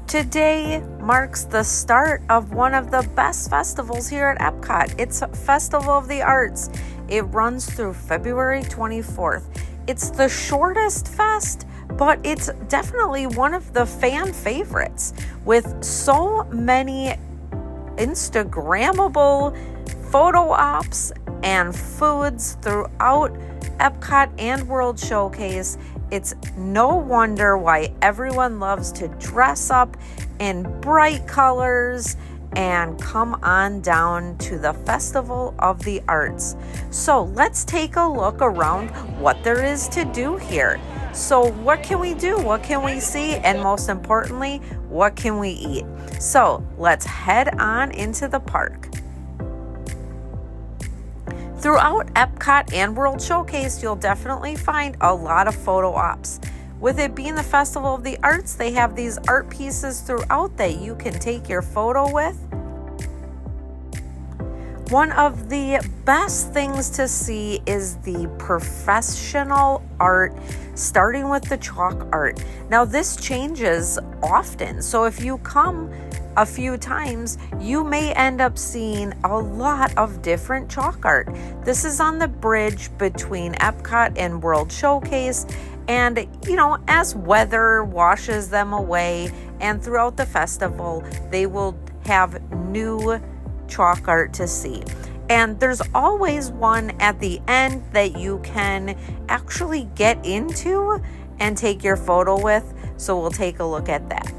Today marks the start of one of the best festivals here at Epcot. It's Festival of the Arts. It runs through February 24th. It's the shortest fest, but it's definitely one of the fan favorites with so many Instagrammable photo ops and foods throughout Epcot and World Showcase. It's no wonder why everyone loves to dress up in bright colors and come on down to the Festival of the Arts. So let's take a look around what there is to do here. So what can we do? What can we see? And most importantly, what can we eat? So let's head on into the park. Throughout Epcot and World Showcase, you'll definitely find a lot of photo ops. With it being the Festival of the Arts, they have these art pieces throughout that you can take your photo with. One of the best things to see is the professional art, starting with the chalk art. Now, this changes often, so if you come a few times, you may end up seeing a lot of different chalk art. This is on the bridge between Epcot and World Showcase, and as weather washes them away and throughout the festival, they will have new chalk art to see. And there's always one at the end that you can actually get into and take your photo with, so we'll take a look at that.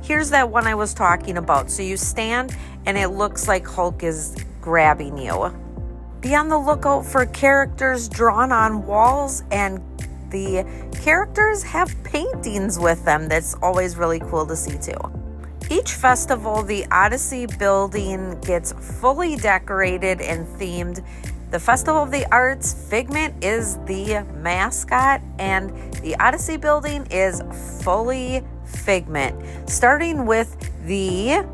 Here's that one I was talking about. So you stand and it looks like Hulk is grabbing you. Be on the lookout for characters drawn on walls, and the characters have paintings with them. That's always really cool to see too. Each festival, the Odyssey building gets fully decorated and themed. The Festival of the Arts, Figment is the mascot, and the Odyssey building is fully Figment, starting with the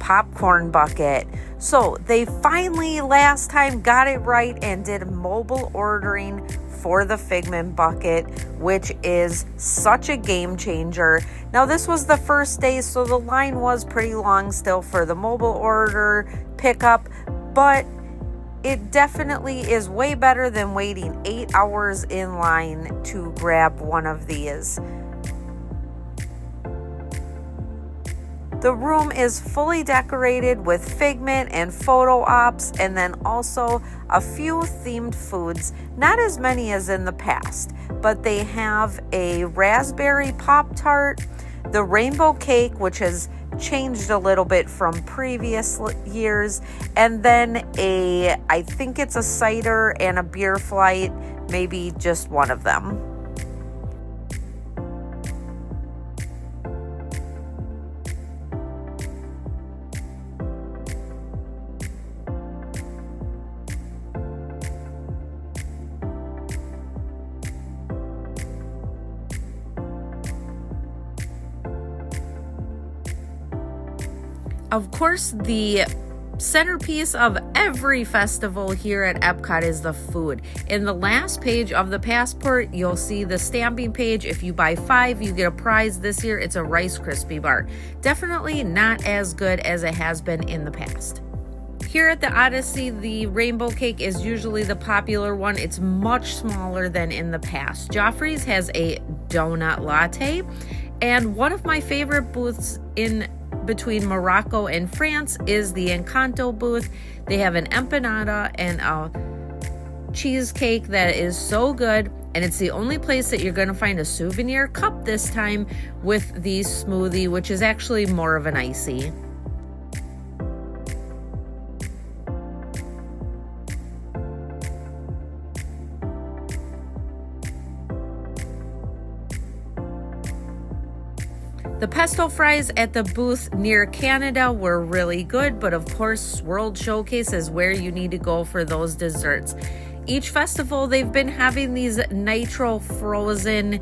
popcorn bucket. So they finally last time got it right and did mobile ordering for the Figment bucket, which is such a game changer. Now, this was the first day, so the line was pretty long still for the mobile order pickup, but it definitely is way better than waiting 8 hours in line to grab one of these. The room is fully decorated with Figment and photo ops, and then also a few themed foods. Not as many as in the past, but they have a raspberry Pop-Tart, the rainbow cake, which has changed a little bit from previous years, and then I think it's a cider and a beer flight, maybe just one of them. Of course, the centerpiece of every festival here at Epcot is the food. In the last page of the passport, you'll see the stamping page. If you buy 5, you get a prize. This year, it's a Rice Krispie bar. Definitely not as good as it has been in the past. Here at the Odyssey, the rainbow cake is usually the popular one. It's much smaller than in the past. Joffrey's has a donut latte, and one of my favorite booths in between Morocco and France is the Encanto booth. They have an empanada and a cheesecake that is so good, and it's the only place that you're going to find a souvenir cup this time with the smoothie, which is actually more of an icy. The pesto fries at the booth near Canada were really good, but of course, World Showcase is where you need to go for those desserts. Each festival, they've been having these nitro frozen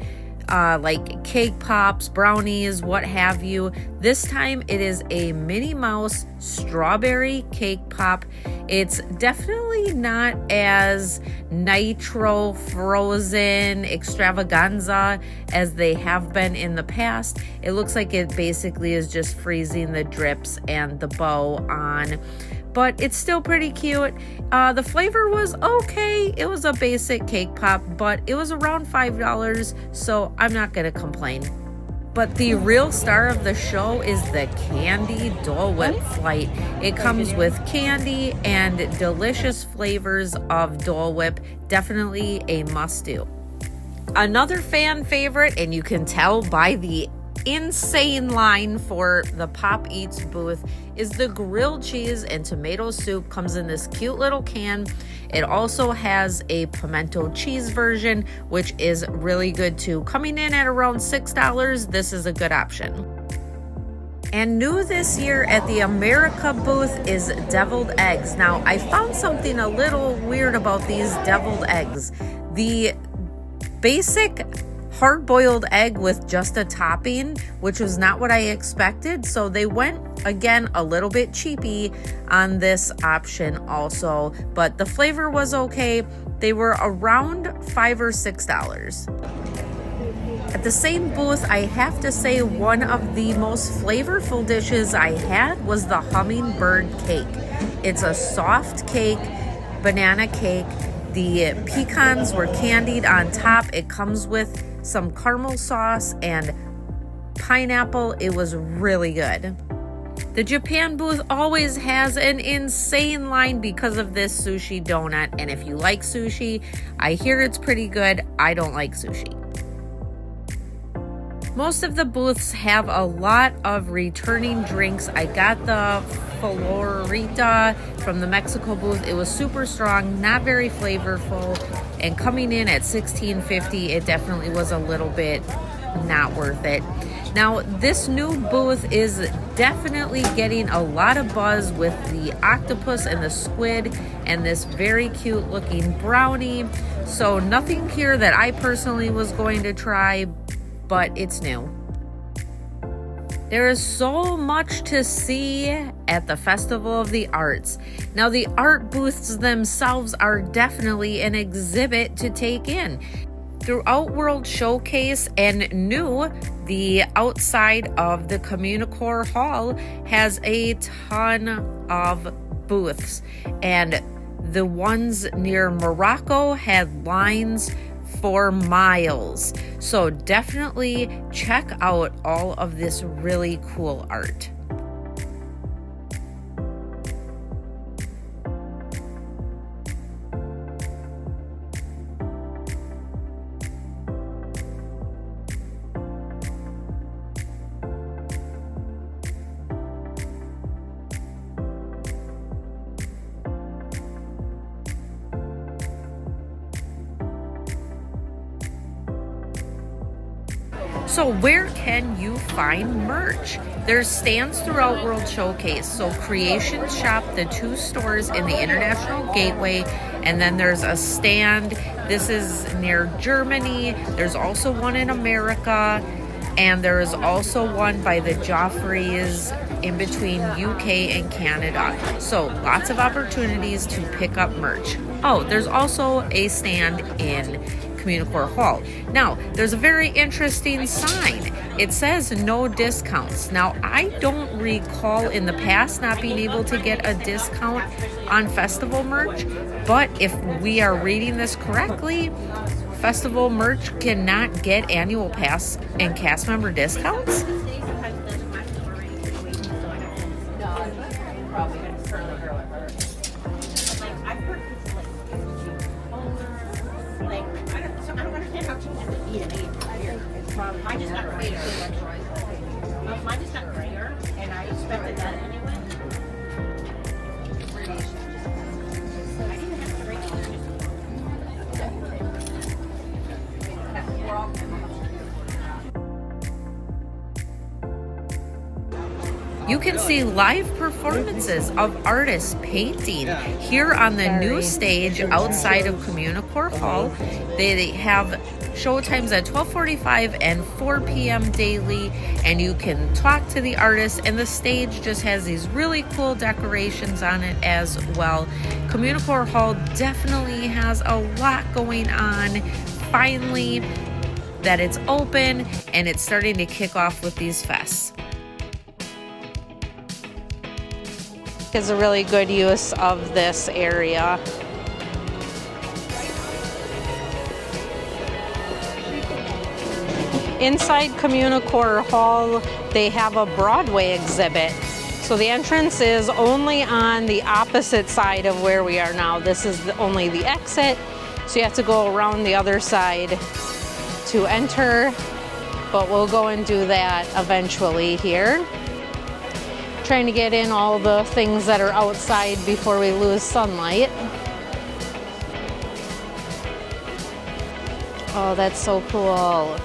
like cake pops, brownies, what have you. This time it is a Minnie Mouse strawberry cake pop. It's definitely not as nitro frozen extravaganza as they have been in the past. It looks like it basically is just freezing the drips and the bow on, but it's still pretty cute. The flavor was okay. It was a basic cake pop, but it was around $5, so I'm not gonna complain. But the real star of the show is the candy Dole Whip flight. It comes with candy and delicious flavors of Dole Whip. Definitely a must-do. Another fan favorite, and you can tell by the insane line for the Pop Eats booth, is the grilled cheese and tomato soup. Comes in this cute little can. It also has a pimento cheese version, which is really good too. Coming in at around $6, this is a good option. And new this year at the America booth is deviled eggs. Now, I found something a little weird about these deviled eggs. The basic hard-boiled egg with just a topping, which was not what I expected. So they went, again, a little bit cheapy on this option also, but the flavor was okay. They were around $5 or $6. At the same booth, I have to say one of the most flavorful dishes I had was the hummingbird cake. It's a soft cake, banana cake. The pecans were candied on top. It comes with some caramel sauce and pineapple. It was really good. The Japan booth always has an insane line because of this sushi donut. And if you like sushi, I hear it's pretty good. I don't like sushi. Most of the booths have a lot of returning drinks. I got the Florita from the Mexico booth. It was super strong, not very flavorful, and coming in at $16.50, it definitely was a little bit not worth it. Now, this new booth is definitely getting a lot of buzz with the octopus and the squid and this very cute looking brownie. So nothing here that I personally was going to try, but it's new. There is so much to see at the Festival of the Arts. Now, the art booths themselves are definitely an exhibit to take in. Throughout World Showcase and new, the outside of the Communicore Hall has a ton of booths, and the ones near Morocco had lines for miles. So definitely check out all of this really cool art. So where can you find merch? There's stands throughout World Showcase. So Creation Shop, the 2 stores in the International Gateway, and then there's a stand. This is near Germany. There's also one in America, and there is also one by the Joffreys in between UK and Canada. So lots of opportunities to pick up merch. Oh, there's also a stand in Communicore Hall. Now, there's a very interesting sign. It says no discounts. Now, I don't recall in the past not being able to get a discount on festival merch, but if we are reading this correctly, festival merch cannot get annual pass and cast member discounts? Mine just got greater. Mine just got greater, and I expected that anyway. I didn't have to reach You can see live performances of artists painting here on the new stage outside of Communicore Hall. They have Show times at 12:45 and 4 p.m. daily, and you can talk to the artists, and the stage just has these really cool decorations on it as well. Communicore Hall definitely has a lot going on. Finally, that it's open and it's starting to kick off with these fests. Is a really good use of this area. Inside Communicore Hall, they have a Broadway exhibit. So the entrance is only on the opposite side of where we are now. This is only the exit, so you have to go around the other side to enter, but we'll go and do that eventually here. Trying to get in all the things that are outside before we lose sunlight. Oh, that's so cool.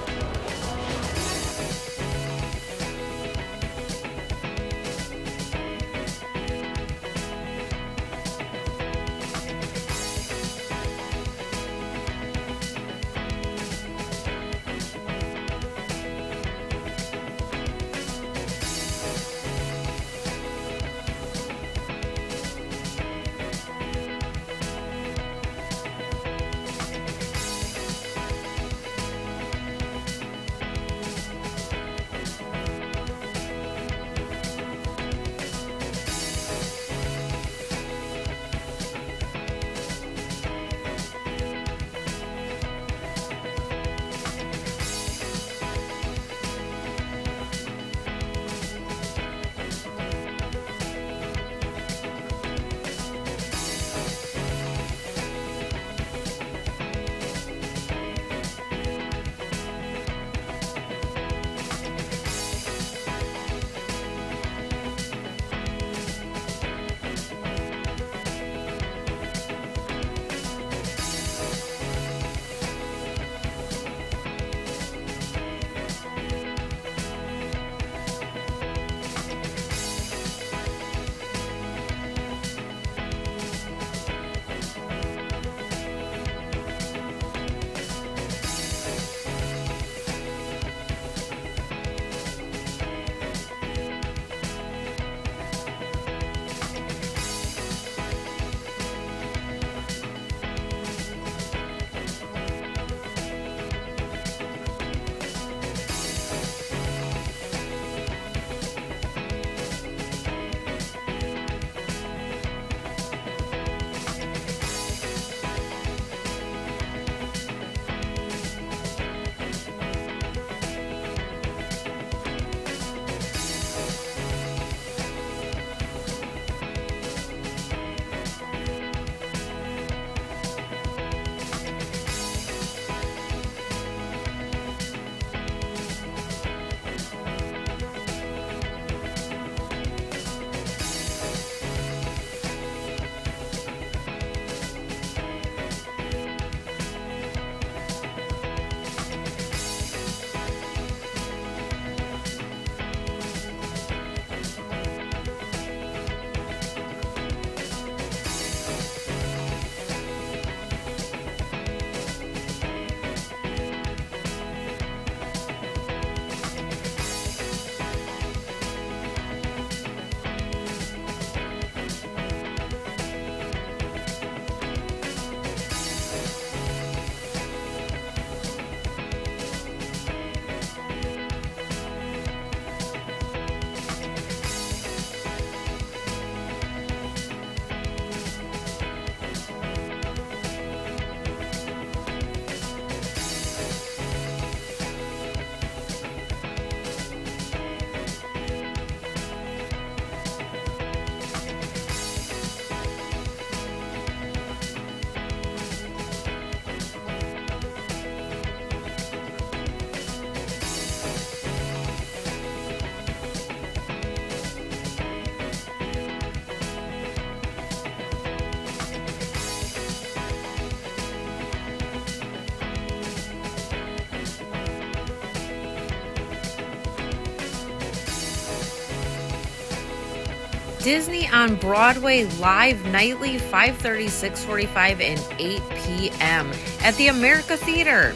Disney on Broadway live nightly 5:30, 6:45, and 8 p.m. at the America Theater.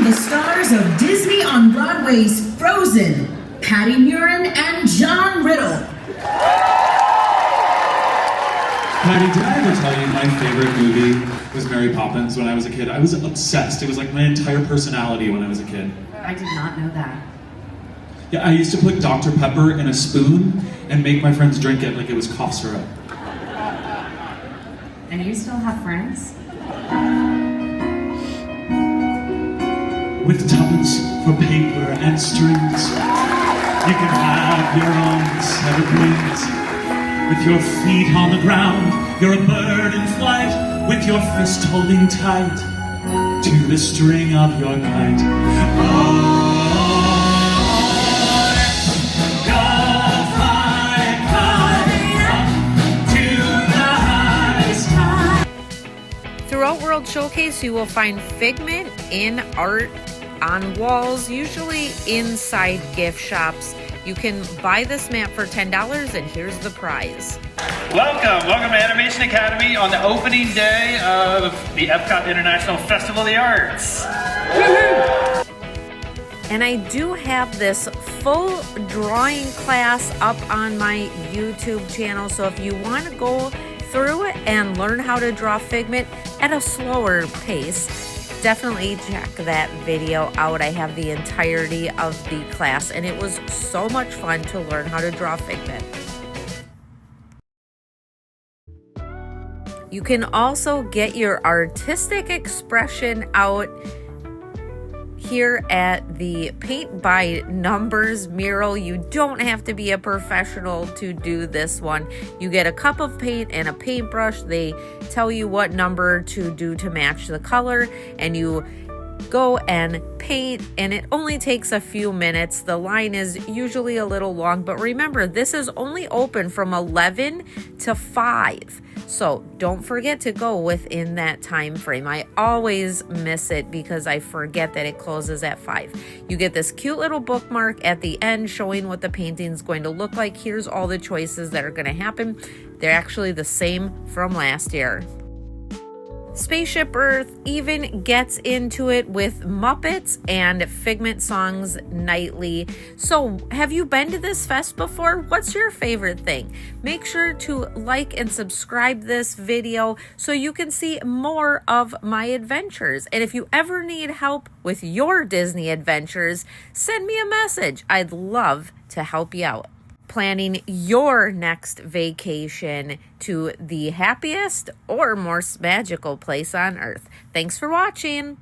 welcome the stars of Disney on Broadway's Frozen, Patty Murin and John Riddle. Patty, did I ever tell you my favorite movie was Mary Poppins when I was a kid? I was obsessed. It was like my entire personality when I was a kid. I did not know that. Yeah, I used to put Dr. Pepper in a spoon and make my friends drink it like it was cough syrup. And you still have friends? With tuppence for paper and strings, you can have your own set of wings. With your feet on the ground, you're a bird in flight, with your fist holding tight to the string of your kite. Oh, go fly, up to the high sky. Throughout World Showcase, you will find Figment in art on walls, usually inside gift shops. You can buy this map for $10, and here's the prize. Welcome to Animation Academy on the opening day of the Epcot International Festival of the Arts. And I do have this full drawing class up on my YouTube channel, so if you want to go through it and learn how to draw Figment at a slower pace, definitely check that video out. I have the entirety of the class, and it was so much fun to learn how to draw Figment. You can also get your artistic expression out here at the Paint by Numbers mural. You don't have to be a professional to do this one. You get a cup of paint and a paintbrush. They tell you what number to do to match the color, and you go and paint, and it only takes a few minutes. The line is usually a little long, but remember, this is only open from 11 to 5. So don't forget to go within that time frame. I always miss it because I forget that it closes at 5. You get this cute little bookmark at the end showing what the painting is going to look like. Here's all the choices that are going to happen. They're actually the same from last year. Spaceship Earth even gets into it with Muppets and Figment songs nightly. So have you been to this fest before? What's your favorite thing? Make sure to like and subscribe this video so you can see more of my adventures. And if you ever need help with your Disney adventures, send me a message. I'd love to help you out. Planning your next vacation to the happiest or most magical place on earth. Thanks for watching.